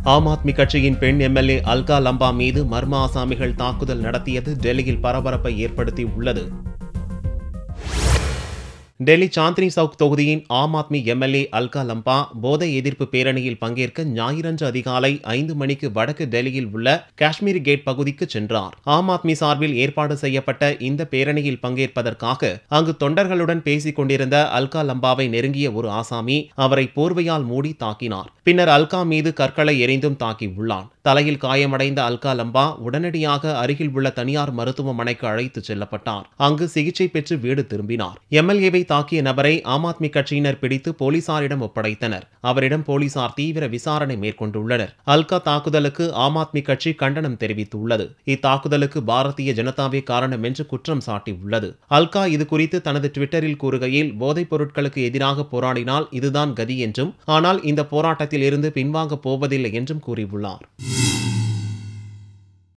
ஆம் ஆத்மி கட்சியின் பெண் எம்எல்ஏ அல்கா லம்பா மீது மர்ம ஆசாமிகள் தாக்குதல் நடத்தியது டெல்லியில் பரபரப்பை ஏற்படுத்தி உள்ளது. டெல்லி சாந்தினி சவுக் தொகுதியின் ஆம் ஆத்மி எம்எல்ஏ அல்கா லம்பா போதை எதிர்ப்பு பேரணியில் பங்கேற்க ஞாயிறன்று அதிகாலை 5 மணிக்கு வடக்கு டெல்லியில் உள்ள காஷ்மீரி கேட் பகுதிக்கு சென்றார். ஆம் ஆத்மி சார்பில் ஏற்பாடு செய்யப்பட்ட இந்த பேரணியில் பங்கேற்பதற்காக அங்கு தொண்டர்களுடன் பேசிக் கொண்டிருந்த அல்கா லம்பாவை நெருங்கிய ஒரு ஆசாமி அவரை போர்வையால் மூடி தாக்கினார். பின்னர் அல்கா மீது கற்களை எறிந்தும் தாக்கியுள்ளான். தலையில் காயமடைந்த அல்கா லம்பா உடனடியாக அருகில் உள்ள தனியார் மருத்துவமனைக்கு அழைத்துச் செல்லப்பட்டார். அங்கு சிகிச்சை பெற்று வீடு திரும்பினார். எம்எல்ஏவை தாக்கிய நபரை ஆம் ஆத்மி கட்சியினர் பிடித்து போலீசாரிடம் ஒப்படைத்தனர். அவரிடம் போலீசார் தீவிர விசாரணை மேற்கொண்டுள்ளனர். அல்கா தாக்குதலுக்கு ஆம் ஆத்மி கட்சி கண்டனம் தெரிவித்துள்ளது. இத்தாக்குதலுக்கு பாரதிய ஜனதாவே காரணம் என்று குற்றம் சாட்டியுள்ளது. அல்கா இதுகுறித்து தனது ட்விட்டரில் கூறுகையில், போதைப் பொருட்களுக்கு எதிராக போராடினால் இதுதான் கதி என்றும், ஆனால் இந்த போராட்டத்தில் இருந்து பின்வாங்கப் போவதில்லை என்றும் கூறியுள்ளார்.